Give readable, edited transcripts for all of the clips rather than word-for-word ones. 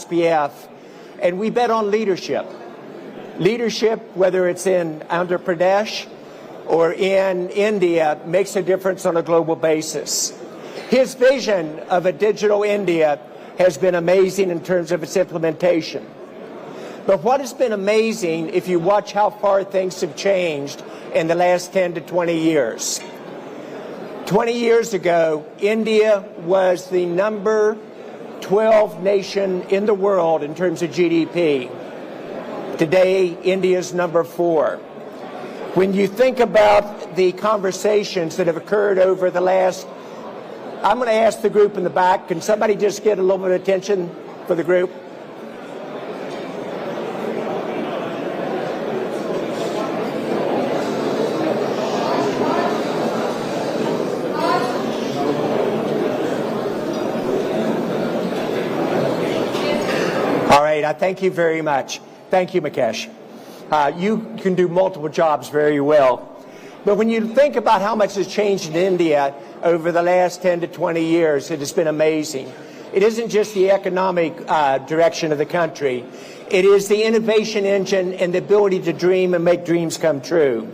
ISPF, and we bet on leadership. Leadership, whether it's in Andhra Pradesh or in India, makes a difference on a global basis. His vision of a digital India has been amazing in terms of its implementation. But what has been amazing, if you watch how far things have changed in the last 10 to 20 years. 20 years ago, India was the number 12 nation in the world in terms of GDP. Today, India's number 4. When you think about the conversations that have occurred over the last, I'm going to ask the group in the back, can somebody just get a little bit of attention for the group? All right, I thank you very much. Thank you, Mukesh. You can do multiple jobs very well. But when you think about how much has changed in India over the last 10 to 20 years, it has been amazing. It isn't just the economic direction of the country. It is the innovation engine and the ability to dream and make dreams come true.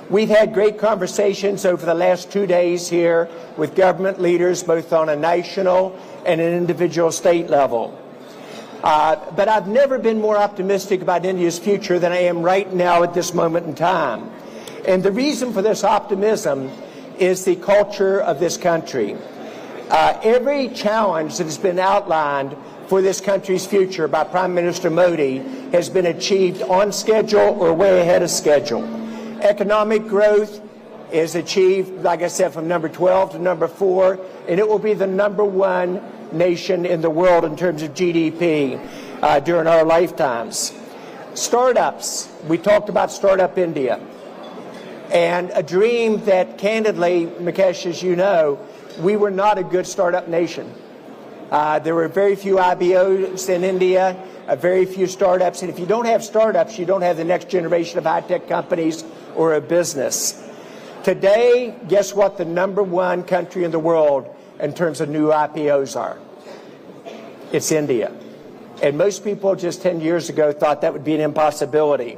We've had great conversations over the last 2 days here with government leaders, both on a national and an individual state level. But I've never been more optimistic about India's future than I am right now at this moment in time. And the reason for this optimism is the culture of this country. Every challenge that has been outlined for this country's future by Prime Minister Modi has been achieved on schedule or way ahead of schedule. Economic growth is achieved, like I said, from number 12 to number 4, and it will be the number 1 nation in the world in terms of GDP during our lifetimes. Startups, we talked about Startup India, and a dream that candidly, Mukesh, as you know, we were not a good startup nation. There were very few IBOs in India, very few startups, and if you don't have startups, you don't have the next generation of high-tech companies or a business. Today, guess what the number 1 country in the world in terms of new IPOs are? It's India. And most people just 10 years ago thought that would be an impossibility.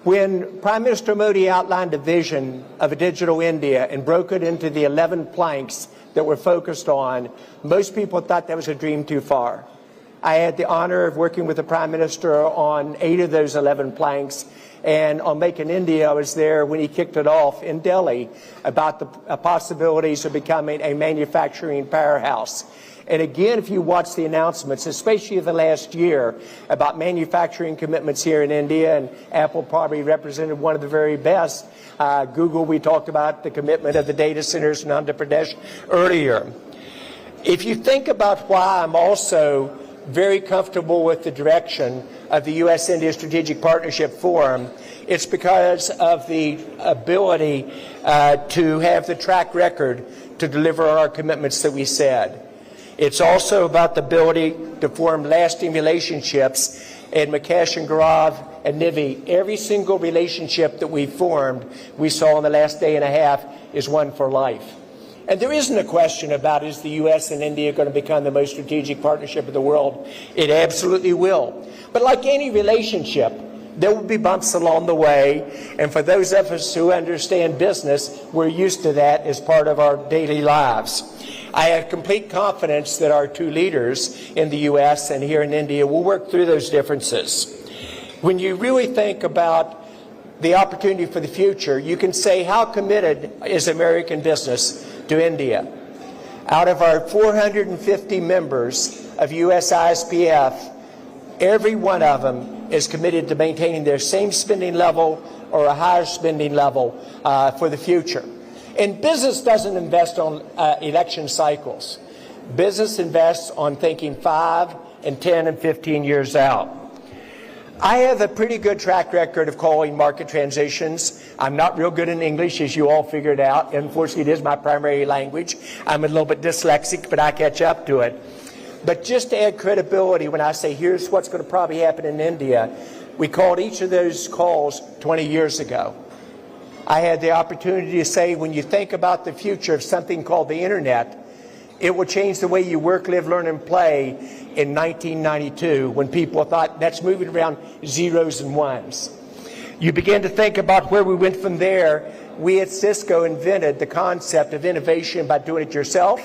When Prime Minister Modi outlined a vision of a digital India and broke it into the 11 planks that we're focused on, most people thought that was a dream too far. I had the honor of working with the Prime Minister on 8 of those 11 planks, and on Make in India, I was there when he kicked it off in Delhi about the possibilities of becoming a manufacturing powerhouse. And again, if you watch the announcements, especially the last year, about manufacturing commitments here in India, and Apple probably represented one of the very best. Google, we talked about the commitment of the data centers in Andhra Pradesh earlier. If you think about why I'm also very comfortable with the direction of the U.S.-India Strategic Partnership Forum, it's because of the ability to have the track record to deliver on our commitments that we said. It's also about the ability to form lasting relationships. And Mukesh and Gaurav and Nivi, every single relationship that we've formed, we saw in the last day and a half, is one for life. And there isn't a question about, is the U.S. and India going to become the most strategic partnership of the world? It absolutely will. But like any relationship, there will be bumps along the way. And for those of us who understand business, we're used to that as part of our daily lives. I have complete confidence that our 2 leaders in the U.S. and here in India will work through those differences. When you really think about the opportunity for the future, you can say, how committed is American business to India? Out of our 450 members of U.S. ISPF, every one of them is committed to maintaining their same spending level or a higher spending level for the future. And business doesn't invest on election cycles. Business invests on thinking 5 and 10 and 15 years out. I have a pretty good track record of calling market transitions. I'm not real good in English, as you all figured out. Unfortunately, it is my primary language. I'm a little bit dyslexic, but I catch up to it. But just to add credibility, when I say here's what's going to probably happen in India, we called each of those calls 20 years ago. I had the opportunity to say, when you think about the future of something called the internet, It will change the way you work, live, learn, and play in 1992 when people thought that's moving around zeros and ones. You begin to think about where we went from there. We at Cisco invented the concept of innovation by doing it yourself,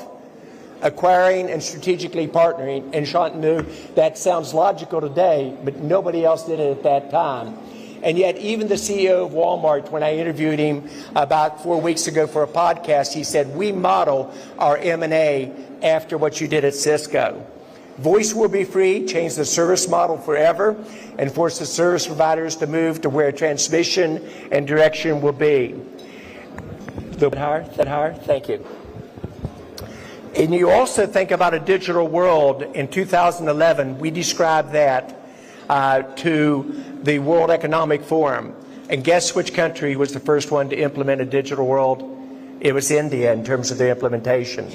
acquiring and strategically partnering. And Shantanu, that sounds logical today, but nobody else did it at that time. And yet even the CEO of Walmart, when I interviewed him about 4 weeks ago for a podcast, he said, we model our M&A after what you did at Cisco. Voice will be free, change the service model forever, and force the service providers to move to where transmission and direction will be. That higher? Thank you. And you also think about a digital world. In 2011, we described that to the World Economic Forum. And guess which country was the first one to implement a digital world? It was India in terms of the implementation.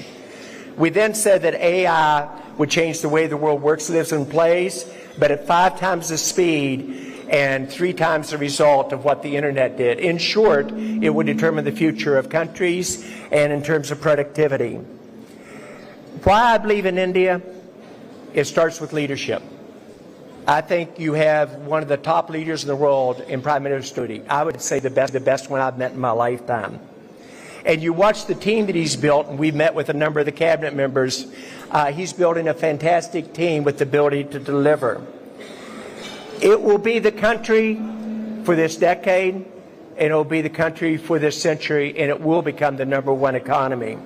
We then said that AI would change the way the world works, lives, and plays, but at 5 times the speed and 3 times the result of what the internet did. In short, it would determine the future of countries and in terms of productivity. Why I believe in India? It starts with leadership. I think you have one of the top leaders in the world in Prime Minister Modi. I would say the best one I've met in my lifetime. And you watch the team that he's built, and we've met with a number of the cabinet members. He's building a fantastic team with the ability to deliver. It will be the country for this decade, and it will be the country for this century, and it will become the #1 economy.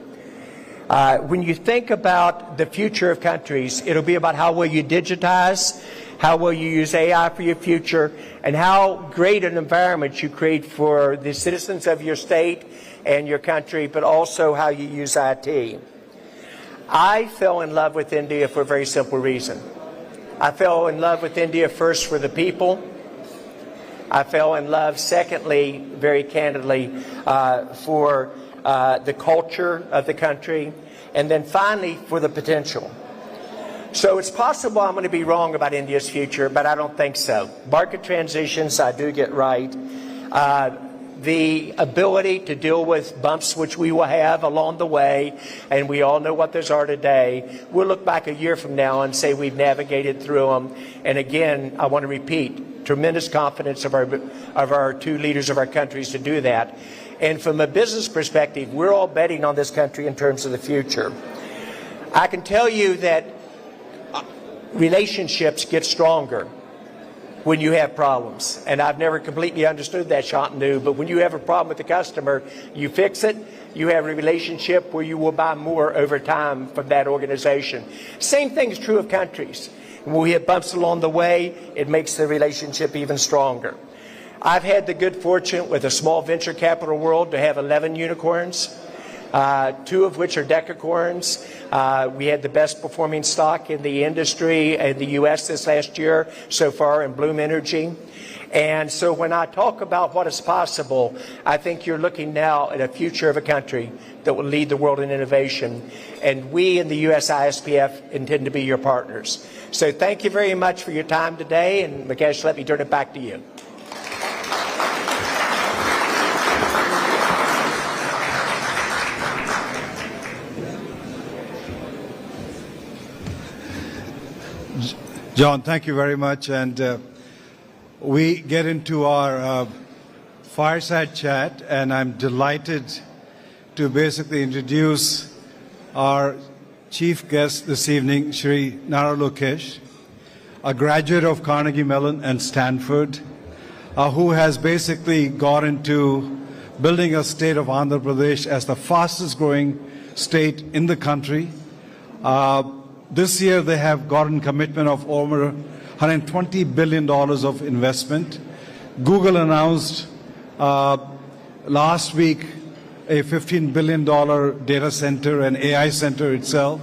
When you think about the future of countries, it'll be about how will you digitize, how will you use AI for your future, and how great an environment you create for the citizens of your state and your country, but also how you use IT. I fell in love with India for a very simple reason. I fell in love with India first for the people. I fell in love, secondly, very candidly, for the culture of the country, and then finally for the potential. So it's possible I'm going to be wrong about India's future, but I don't think so. Market transitions, I do get right. The ability to deal with bumps which we will have along the way, and we all know what those are today. We'll look back a year from now and say we've navigated through them. And again, I want to repeat, tremendous confidence of our 2 leaders of our countries to do that. And from a business perspective, we're all betting on this country in terms of the future. I can tell you that relationships get stronger when you have problems. And I've never completely understood that, Shantanu, but when you have a problem with the customer, you fix it, you have a relationship where you will buy more over time from that organization. Same thing is true of countries. When we have bumps along the way, it makes the relationship even stronger. I've had the good fortune with a small venture capital world to have 11 unicorns, 2 of which are decacorns. We had the best performing stock in the industry in the U.S. this last year so far in Bloom Energy. And so when I talk about what is possible, I think you're looking now at a future of a country that will lead the world in innovation. And we in the U.S. ISPF intend to be your partners. So thank you very much for your time today. And Mukesh, let me turn it back to you. John, thank you very much. And we get into our fireside chat, and I'm delighted to basically introduce our chief guest this evening, Shri Nara Lokesh, a graduate of Carnegie Mellon and Stanford, who has basically got into building a state of Andhra Pradesh as the fastest growing state in the country. This year they have gotten commitment of over $120 billion of investment. Google announced last week a $15 billion data center and AI center itself.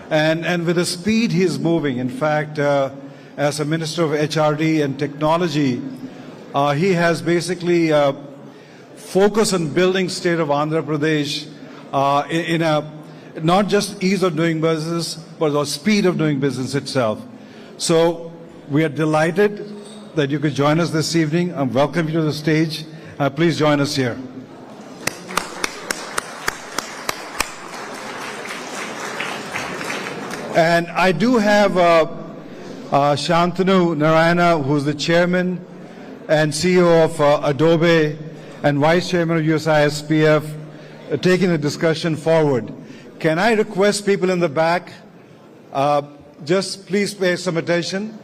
And with the speed he's moving, in fact, as a Minister of HRD and Technology, he has basically focused on building state of Andhra Pradesh in a not just ease of doing business, but the speed of doing business itself. So we are delighted that you could join us this evening. I welcome you to the stage. Please join us here. And I do have Shantanu Narayana, who's the chairman and CEO of Adobe and vice chairman of USISPF, taking the discussion forward. Can I request people in the back, just please pay some attention.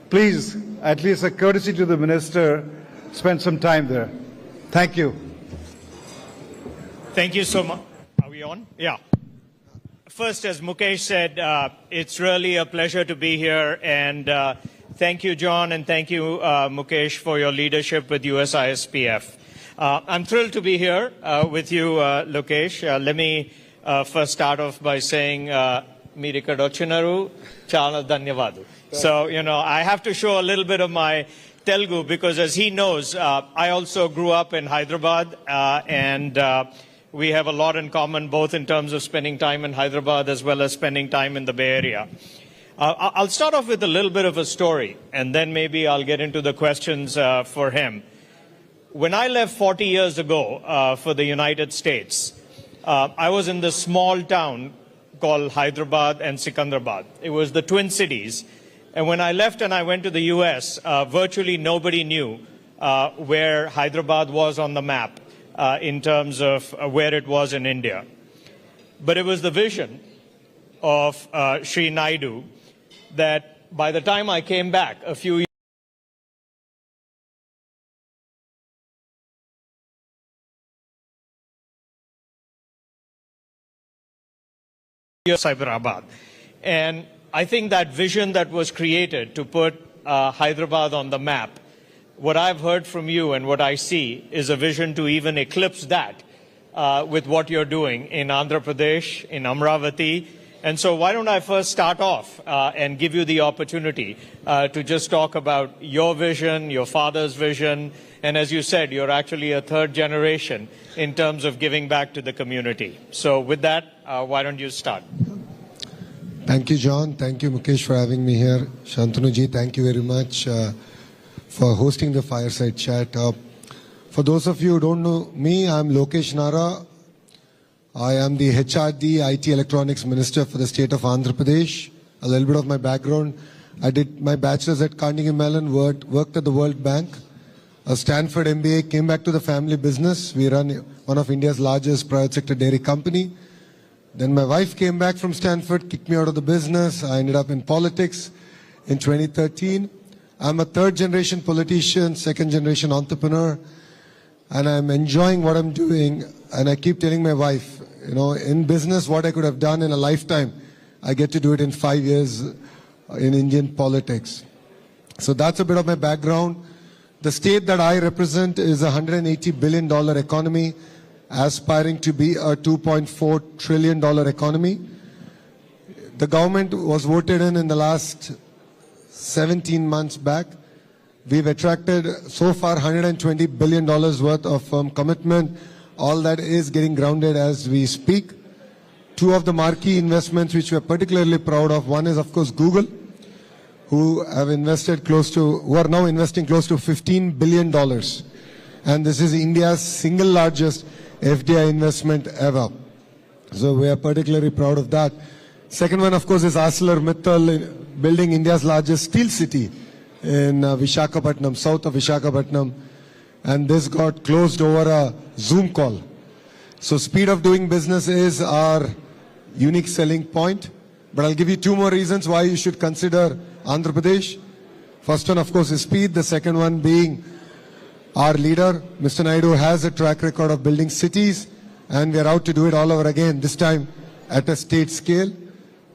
Please, at least a courtesy to the minister, spend some time there. Thank you. Thank you so much. Are we on? Yeah. First, as Mukesh said, it's really a pleasure to be here. And thank you, John, and thank you, Mukesh, for your leadership with USISPF. I'm thrilled to be here with you, Lokesh. Let me first start off by saying, Mirika Dochinaru, Chala Dhanyavadu. So, I have to show a little bit of my Telugu because, as he knows, I also grew up in Hyderabad, and we have a lot in common, both in terms of spending time in Hyderabad as well as spending time in the Bay Area. I'll start off with a little bit of a story, and then maybe I'll get into the questions for him. When I left 40 years ago for the United States, I was in this small town called Hyderabad and Sikandrabad. It was the Twin Cities. And when I left and I went to the U.S., virtually nobody knew where Hyderabad was on the map in terms of where it was in India. But it was the vision of Sri Naidu that by the time I came back a few years, Hyderabad. And I think that vision that was created to put Hyderabad on the map, what I've heard from you and what I see is a vision to even eclipse that with what you're doing in Andhra Pradesh, in Amravati. And so why don't I first start off and give you the opportunity to just talk about your vision, your father's vision, and as you said, you're actually a third generation in terms of giving back to the community. So with that, why don't you start? Thank you, John. Thank you, Mukesh, for having me here. Shantanu-ji, thank you very much for hosting the fireside chat. For those of you who don't know me, I'm Lokesh Nara. I am the HRD IT Electronics Minister for the state of Andhra Pradesh. A little bit of my background. I did my bachelor's at Carnegie Mellon, worked at the World Bank, a Stanford MBA, came back to the family business. We run one of India's largest private sector dairy company. Then my wife came back from Stanford, kicked me out of the business. I ended up in politics in 2013. I'm a third generation politician, second generation entrepreneur, and I'm enjoying what I'm doing. And I keep telling my wife, in business, what I could have done in a lifetime, I get to do it in 5 years in Indian politics. So that's a bit of my background. The state that I represent is a $180 billion economy, aspiring to be a $2.4 trillion economy. The government was voted in the last 17 months back. We've attracted so far $120 billion worth of commitment. All that is getting grounded as we speak. Two of the marquee investments which we're particularly proud of, one is of course Google, who are now investing close to $15 billion. And this is India's single largest FDI investment ever. So we are particularly proud of that. Second one, of course, is ArcelorMittal building India's largest steel city in Visakhapatnam, south of Visakhapatnam. And this got closed over a Zoom call. So speed of doing business is our unique selling point. But I'll give you two more reasons why you should consider Andhra Pradesh. First one, of course, is speed. The second one being our leader, Mr. Naidu, has a track record of building cities, and we are out to do it all over again, this time at a state scale.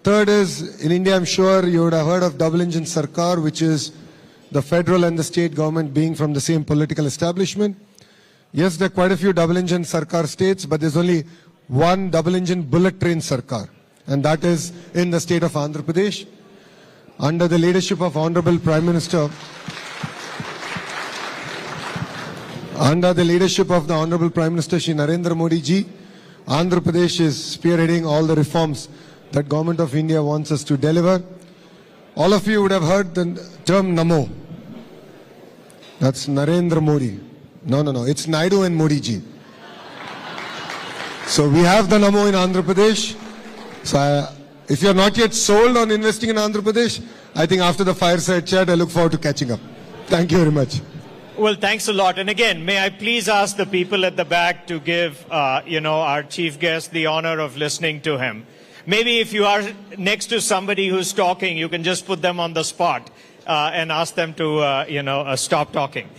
Third is, in India, I'm sure you would have heard of double engine Sarkar, which is the federal and the state government being from the same political establishment. Yes, there are quite a few double engine Sarkar states, but there's only one double engine bullet train Sarkar, and that is in the state of Andhra Pradesh. Under the leadership of Hon'ble Prime Minister, under the leadership of the Honorable Prime Minister Shri Narendra Modi ji, Andhra Pradesh is spearheading all the reforms that Government of India wants us to deliver. All of you would have heard the term Namo. That's Narendra Modi. No, it's Naidu and Modi ji. So we have the Namo in Andhra Pradesh. So if you're not yet sold on investing in Andhra Pradesh, I think after the fireside chat, I look forward to catching up. Thank you very much. Well, thanks a lot. And again, may I please ask the people at the back to give, our chief guest the honor of listening to him. Maybe if you are next to somebody who's talking, you can just put them on the spot and ask them to, stop talking.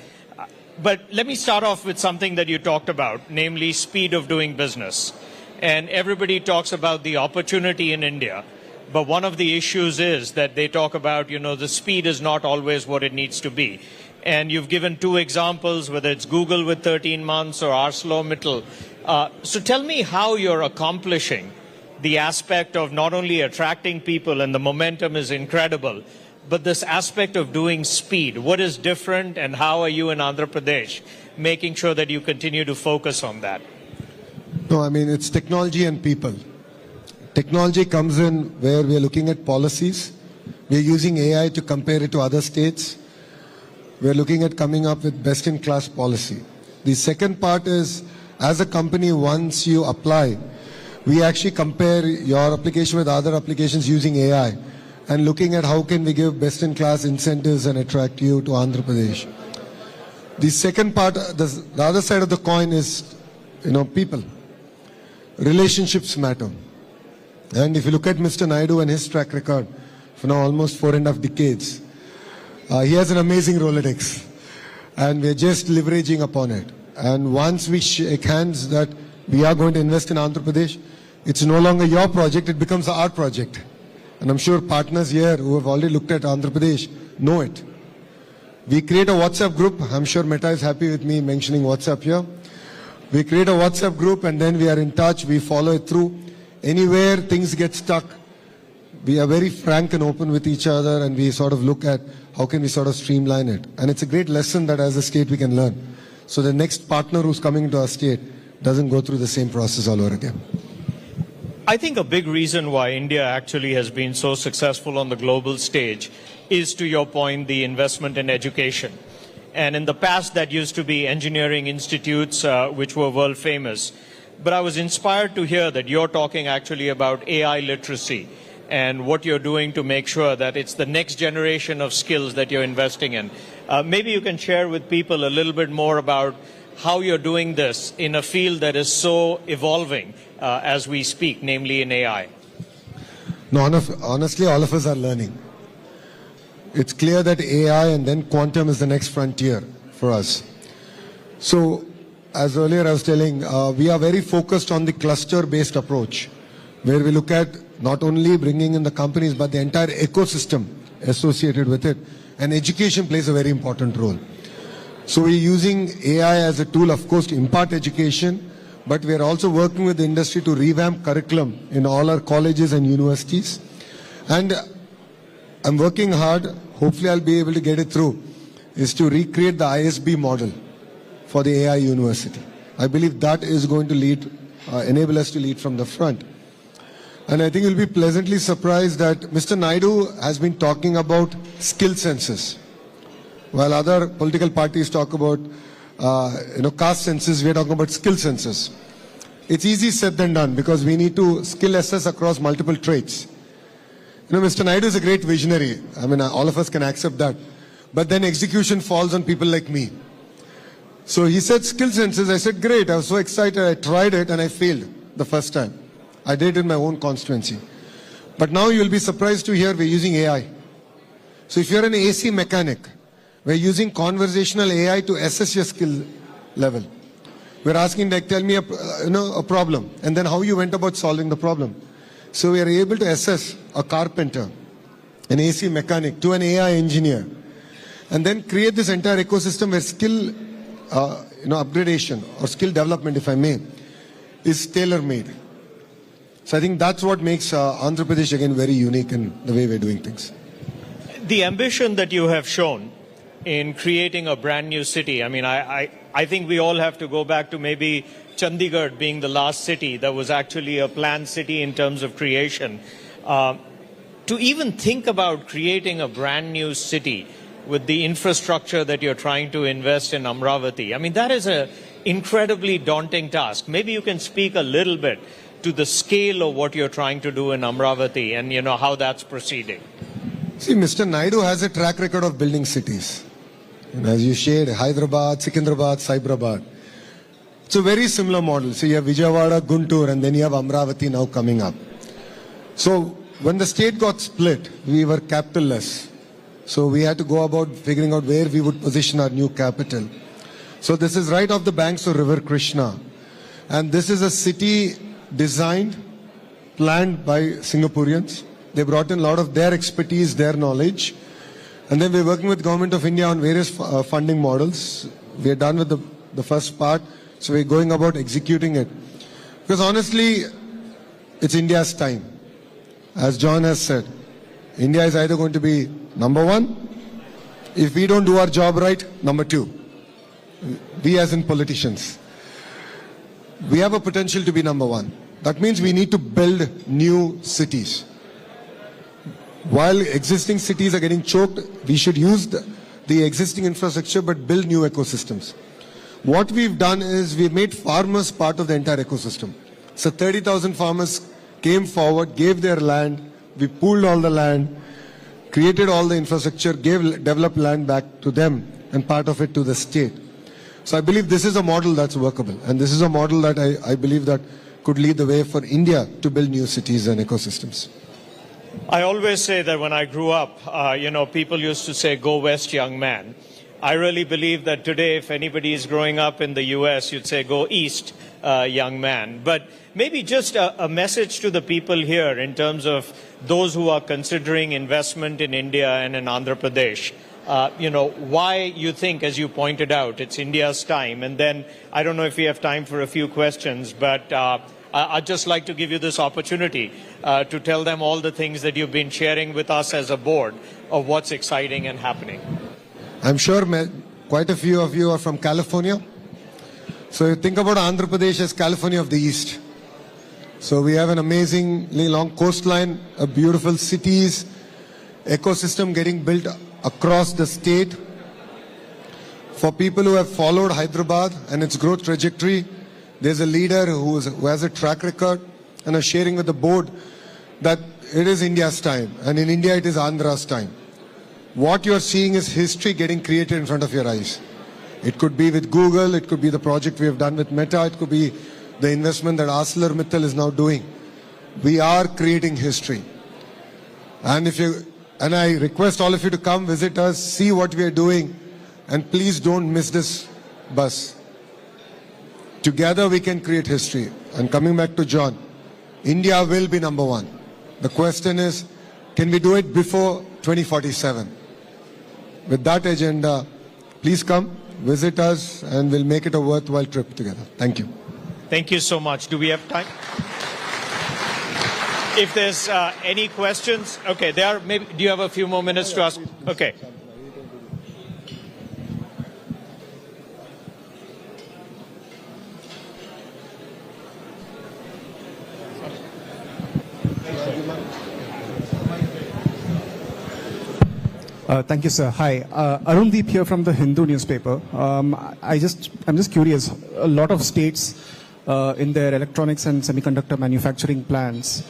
But let me start off with something that you talked about, namely speed of doing business. And everybody talks about the opportunity in India. But one of the issues is that they talk about, the speed is not always what it needs to be. And you've given two examples, whether it's Google with 13 months or ArcelorMittal. So tell me how you're accomplishing the aspect of not only attracting people, and the momentum is incredible, but this aspect of doing speed. What is different, and how are you in Andhra Pradesh making sure that you continue to focus on that? No, I mean, it's technology and people. Technology comes in where we are looking at policies. We are using AI to compare it to other states. We are looking at coming up with best-in-class policy. The second part is, as a company, once you apply, we actually compare your application with other applications using AI and looking at how can we give best-in-class incentives and attract you to Andhra Pradesh. The second part, the other side of the coin is, people. Relationships matter. And if you look at Mr. Naidu and his track record for now almost 4.5 decades, he has an amazing Rolodex, and we're just leveraging upon it. And once we shake hands that we are going to invest in Andhra Pradesh, it's no longer your project, it becomes our project. And I'm sure partners here who have already looked at Andhra Pradesh know it. We create a WhatsApp group. I'm sure Meta is happy with me mentioning WhatsApp here. We create a WhatsApp group, and then we are in touch. We follow it through. Anywhere things get stuck, we are very frank and open with each other, and we sort of look at how can we sort of streamline it. And it's a great lesson that as a state we can learn. So the next partner who's coming into our state doesn't go through the same process all over again. I think a big reason why India actually has been so successful on the global stage is, to your point, the investment in education. And in the past, that used to be engineering institutes, which were world famous. But I was inspired to hear that you're talking actually about AI literacy and what you're doing to make sure that it's the next generation of skills that you're investing in. Maybe you can share with people a little bit more about how you're doing this in a field that is so evolving as we speak, namely in AI. No, honestly, all of us are learning. It's clear that AI and then quantum is the next frontier for us. So, as earlier I was telling, we are very focused on the cluster-based approach, where we look at not only bringing in the companies, but the entire ecosystem associated with it. And education plays a very important role. So we're using AI as a tool, of course, to impart education, but we are also working with the industry to revamp curriculum in all our colleges and universities. And I'm working hard, hopefully I'll be able to get it through, is to recreate the ISB model for the AI university. I believe that is going to lead, enable us to lead from the front. And I think you'll be pleasantly surprised that Mr. Naidu has been talking about skill census. While other political parties talk about caste census, we are talking about skill census. It's easy said than done because we need to skill assess across multiple traits. Mr. Naidu is a great visionary. I mean, all of us can accept that. But then execution falls on people like me. So he said skill census. I said, great. I was so excited. I tried it and I failed the first time. I did it in my own constituency. But now you'll be surprised to hear we're using AI. So if you're an AC mechanic, we're using conversational AI to assess your skill level. We're asking, like, tell me a problem, and then how you went about solving the problem. So we are able to assess a carpenter, an AC mechanic, to an AI engineer, and then create this entire ecosystem where skill, upgradation or skill development, if I may, is tailor-made. So I think that's what makes Andhra Pradesh again very unique in the way we're doing things. The ambition that you have shown in creating a brand new city, I mean, I think we all have to go back to maybe Chandigarh being the last city that was actually a planned city in terms of creation. To even think about creating a brand new city with the infrastructure that you're trying to invest in Amravati, I mean, that is a incredibly daunting task. Maybe you can speak a little bit to the scale of what you're trying to do in Amravati and, how that's proceeding. See, Mr. Naidu has a track record of building cities. And as you shared, Hyderabad, Secunderabad, Cyberabad. It's a very similar model. So you have Vijayawada, Guntur, and then you have Amravati now coming up. So when the state got split, we were capitalless. So we had to go about figuring out where we would position our new capital. So this is right off the banks of River Krishna. And this is a city designed, planned by Singaporeans. They brought in a lot of their expertise, their knowledge. And then we're working with Government of India on various funding models. We're done with the first part. So we're going about executing it. Because honestly, it's India's time. As John has said, India is either going to be number one, if we don't do our job right, number two. We as in politicians. We have a potential to be number one. That means we need to build new cities. While existing cities are getting choked, we should use the existing infrastructure but build new ecosystems. What we've done is we've made farmers part of the entire ecosystem. So 30,000 farmers came forward, gave their land, we pooled all the land, created all the infrastructure, gave developed land back to them and part of it to the state. So I believe this is a model that's workable, and this is a model that I believe that could lead the way for India to build new cities and ecosystems. I always say that when I grew up, people used to say, go west, young man. I really believe that today, if anybody is growing up in the US, you'd say, go east, young man. But maybe just a message to the people here in terms of those who are considering investment in India and in Andhra Pradesh. Why you think, as you pointed out, it's India's time. And then I don't know if we have time for a few questions, but I'd just like to give you this opportunity to tell them all the things that you've been sharing with us as a board of what's exciting and happening. I'm sure quite a few of you are from California. So you think about Andhra Pradesh as California of the East. So we have an amazingly long coastline, a beautiful cities, ecosystem getting built across the state. For people who have followed Hyderabad and its growth trajectory, there's a leader who has a track record and is sharing with the board that it is India's time, and in India it is Andhra's time. What you're seeing is history getting created in front of your eyes. It could be with Google, it could be the project we have done with Meta, it could be the investment that ArcelorMittal is now doing. We are creating history. And I request all of you to come visit us, see what we are doing, and please don't miss this bus. Together we can create history. And coming back to John, India will be number one. The question is, can we do it before 2047? With that agenda, please come, visit us, and we'll make it a worthwhile trip together. Thank you. Thank you so much. Do we have time? If there's any questions, okay, maybe, do you have a few more minutes to ask? Okay. Thank you, sir. Hi, Arundeep here from the Hindu newspaper. I'm just curious. A lot of states in their electronics and semiconductor manufacturing plans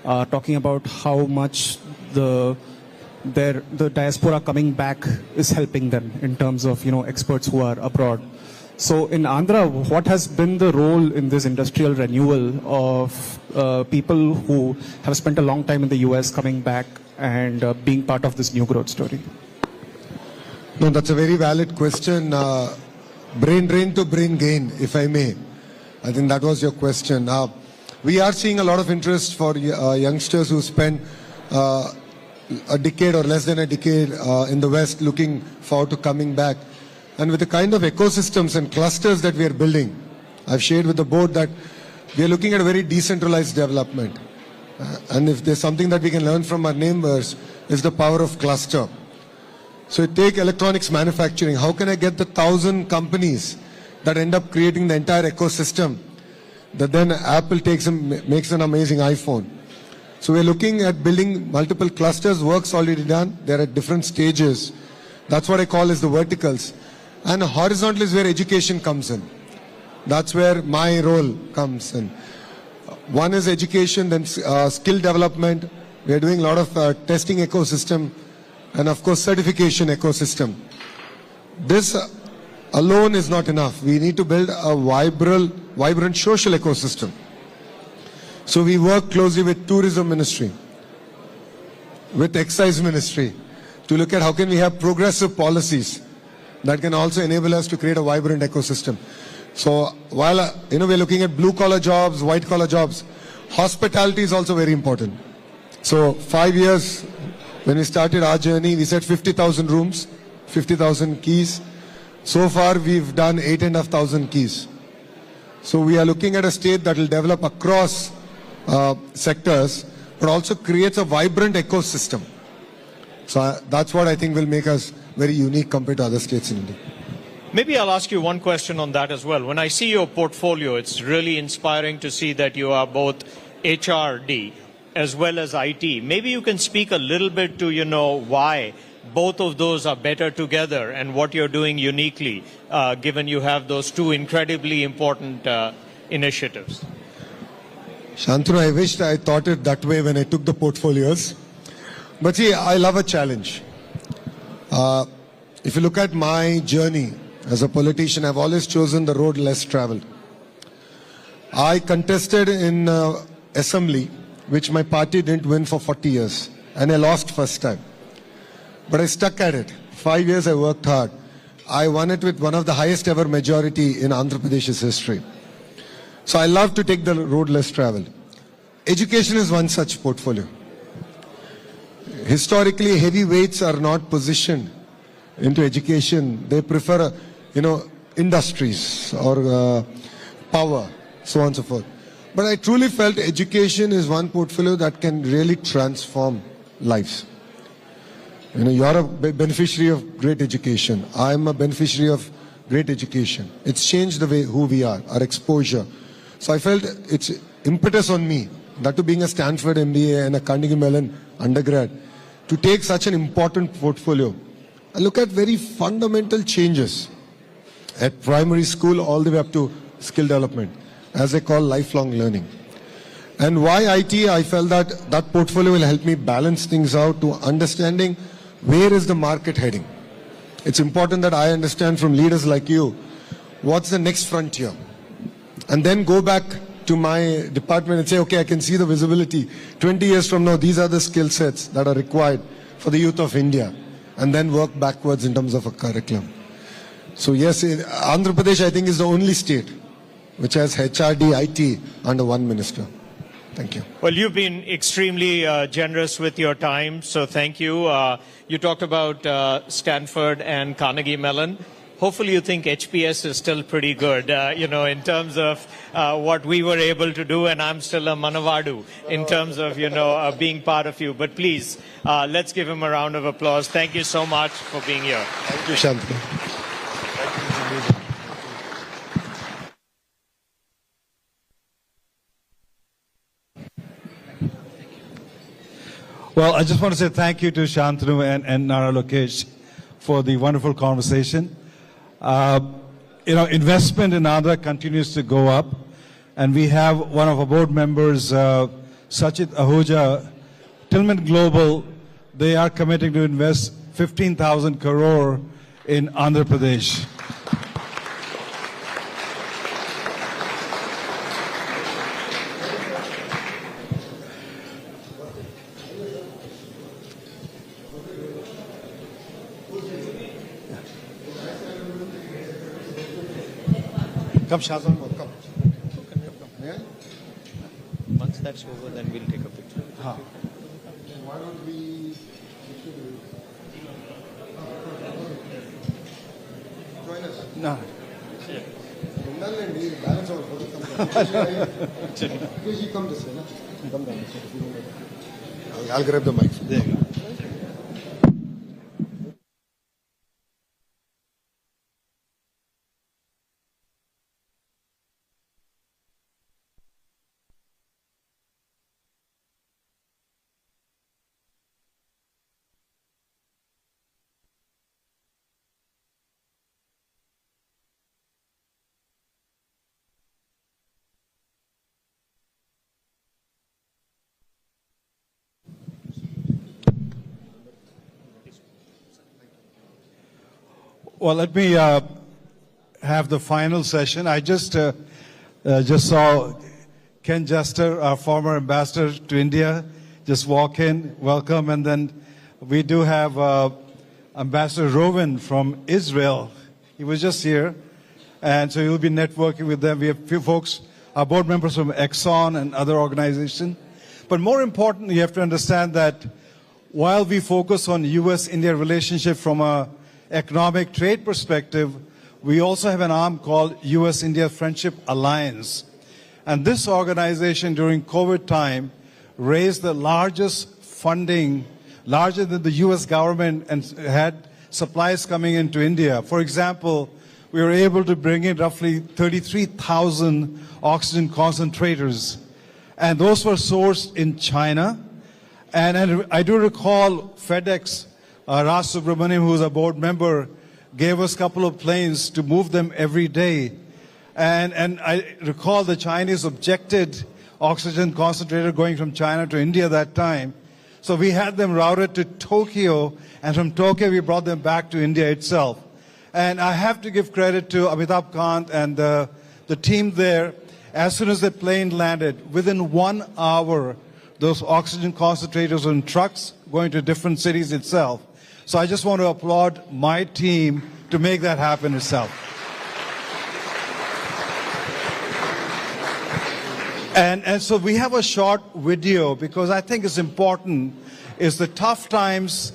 are talking about how much the diaspora coming back is helping them in terms of experts who are abroad. So in Andhra, what has been the role in this industrial renewal of people who have spent a long time in the US coming back and being part of this new growth story? No, that's a very valid question. Brain drain to brain gain, if I may. I think that was your question. We are seeing a lot of interest for youngsters who spend a decade or less than a decade in the West looking forward to coming back. And with the kind of ecosystems and clusters that we are building, I've shared with the board that we are looking at a very decentralized development. And if there's something that we can learn from our neighbors, is the power of cluster. So take electronics manufacturing. How can I get the 1,000 companies that end up creating the entire ecosystem that then Apple makes an amazing iPhone? So we're looking at building multiple clusters. Work's already done. They're at different stages. That's what I call as the verticals. And horizontal is where education comes in. That's where my role comes in. One is education, then skill development. We are doing a lot of testing ecosystem and of course certification ecosystem. This alone is not enough. We need to build a vibrant social ecosystem. So we work closely with Tourism Ministry, with Excise Ministry, to look at how can we have progressive policies that can also enable us to create a vibrant ecosystem. So while we're looking at blue collar jobs, white collar jobs, hospitality is also very important. So 5 years when we started our journey, we said 50,000 rooms, 50,000 keys. So far we've done 8,500 keys. So we are looking at a state that will develop across sectors, but also creates a vibrant ecosystem. So that's what I think will make us very unique compared to other states in India. Maybe I'll ask you one question on that as well. When I see your portfolio, it's really inspiring to see that you are both HRD as well as IT. Maybe you can speak a little bit to, why both of those are better together and what you're doing uniquely, given you have those two incredibly important initiatives. Shantanu, I wished I thought it that way when I took the portfolios. But see, I love a challenge. If you look at my journey as a politician, I've always chosen the road less traveled. I contested in assembly, which my party didn't win for 40 years. And I lost first time. But I stuck at it. 5 years I worked hard. I won it with one of the highest ever majority in Andhra Pradesh's history. So I love to take the road less traveled. Education is one such portfolio. Historically, heavyweights are not positioned into education. They prefer, industries or power, so on and so forth. But I truly felt education is one portfolio that can really transform lives. You're a beneficiary of great education. I'm a beneficiary of great education. It's changed the way who we are, our exposure. So I felt it's impetus on me, that to being a Stanford MBA and a Carnegie Mellon undergrad, to take such an important portfolio. I look at very fundamental changes at primary school all the way up to skill development, as they call lifelong learning. And why IT? I felt that that portfolio will help me balance things out to understanding where is the market heading. It's important that I understand from leaders like you, what's the next frontier? And then go back to my department and say, okay, I can see the visibility. 20 years from now, these are the skill sets that are required for the youth of India. And then work backwards in terms of a curriculum. So yes, Andhra Pradesh, I think, is the only state which has HRD, IT under one minister. Thank you. Well, you've been extremely generous with your time, so thank you. You talked about Stanford and Carnegie Mellon. Hopefully you think HPS is still pretty good, in terms of what we were able to do, and I'm still a Manavadu in terms of, being part of you. But please, let's give him a round of applause. Thank you so much for being here. Thank you, Shantanu. Well, I just want to say thank you to Shantanu and Nara Lokesh for the wonderful conversation. Investment in Andhra continues to go up, and we have one of our board members, Sachit Ahuja, Tillman Global. They are committing to invest 15,000 crore in Andhra Pradesh. Come, Shazan, come. Yeah? Once that's over, then we'll take a picture. Why don't we join us? No. Balance our photo. Please, come this way. Come down this way. I'll grab the mic. There you go. Well, let me have the final session. I just saw Ken Jester, our former ambassador to India, just walk in, welcome, and then we do have Ambassador Rovin from Israel. He was just here, and so you'll be networking with them. We have a few folks, our board members from Exxon and other organizations. But more importantly, you have to understand that while we focus on U.S.-India relationship from an economic trade perspective, we also have an arm called U.S.-India Friendship Alliance. And this organization during COVID time raised the largest funding, larger than the U.S. government, and had supplies coming into India. For example, we were able to bring in roughly 33,000 oxygen concentrators. And those were sourced in China. And I do recall FedEx, Raj Subramaniam, who is a board member, gave us a couple of planes to move them every day. And I recall the Chinese objected oxygen concentrator going from China to India that time. So we had them routed to Tokyo, and from Tokyo we brought them back to India itself. And I have to give credit to Amitabh Kant and the team there. As soon as the plane landed, within 1 hour, those oxygen concentrators on trucks going to different cities itself. So I just want to applaud my team to make that happen itself. And so we have a short video because I think it's important. Is the tough times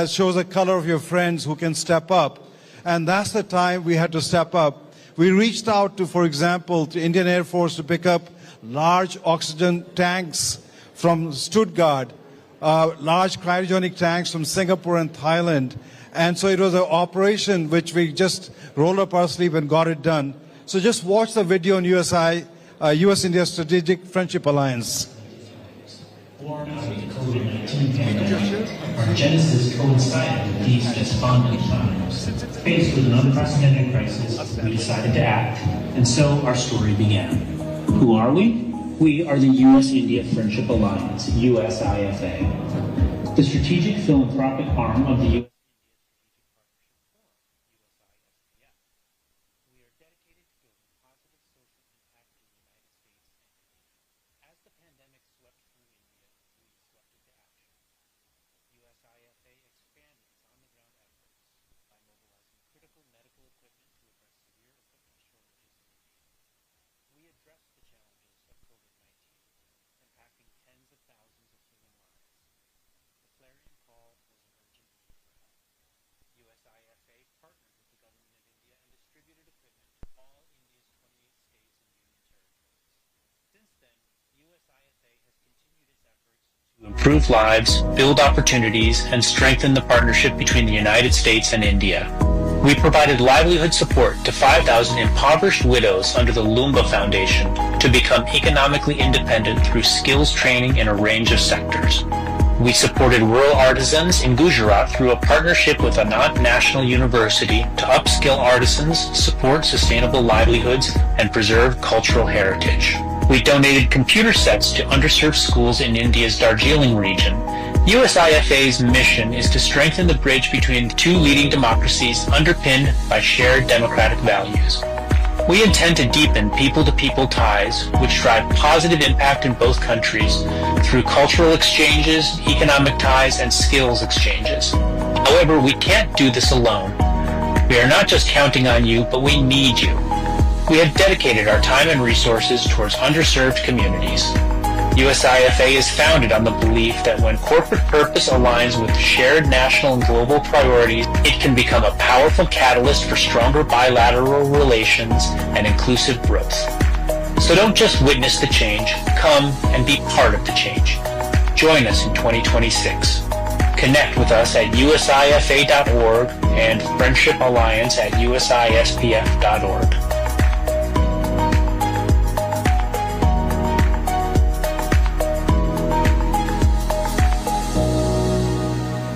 shows the color of your friends who can step up. And that's the time we had to step up. We reached out to, for example, to Indian Air Force to pick up large oxygen tanks from Stuttgart, large cryogenic tanks from Singapore and Thailand. And so it was an operation which we just rolled up our sleeve and got it done. So just watch the video on U.S.-India Strategic Friendship Alliance. Born out of the COVID-19 pandemic, our genesis coincided with these despondent times. Faced with an unprecedented crisis, we decided to act, and so our story began. Who are we? We are the U.S.-India Friendship Alliance, USIFA, the strategic philanthropic arm of the U.S. Improve lives, build opportunities, and strengthen the partnership between the United States and India. We provided livelihood support to 5,000 impoverished widows under the Lumba Foundation to become economically independent through skills training in a range of sectors. We supported rural artisans in Gujarat through a partnership with Anand National University to upskill artisans, support sustainable livelihoods, and preserve cultural heritage. We donated computer sets to underserved schools in India's Darjeeling region. USIFA's mission is to strengthen the bridge between two leading democracies underpinned by shared democratic values. We intend to deepen people-to-people ties, which drive positive impact in both countries through cultural exchanges, economic ties, and skills exchanges. However, we can't do this alone. We are not just counting on you, but we need you. We have dedicated our time and resources towards underserved communities. USIFA is founded on the belief that when corporate purpose aligns with shared national and global priorities, it can become a powerful catalyst for stronger bilateral relations and inclusive growth. So don't just witness the change, come and be part of the change. Join us in 2026. Connect with us at usifa.org and Friendship Alliance at usispf.org.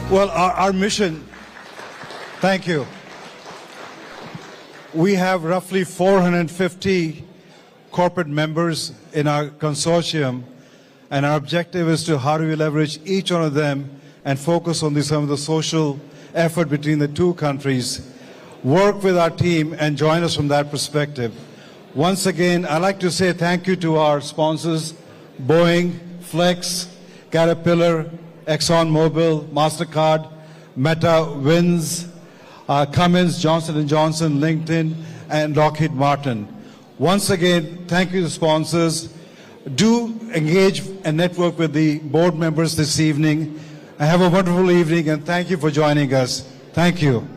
Well, our mission, thank you. We have roughly 450 corporate members in our consortium, and our objective is to how do we leverage each one of them and focus on some of the social effort between the two countries. work with our team and join us from that perspective. Once again, I'd like to say thank you to our sponsors, Boeing, Flex, Caterpillar, ExxonMobil, MasterCard, Meta, Wins, Cummins, Johnson & Johnson, LinkedIn, and Lockheed Martin. Once again, thank you to sponsors. Do engage and network with the board members this evening. Have a wonderful evening, and thank you for joining us. Thank you.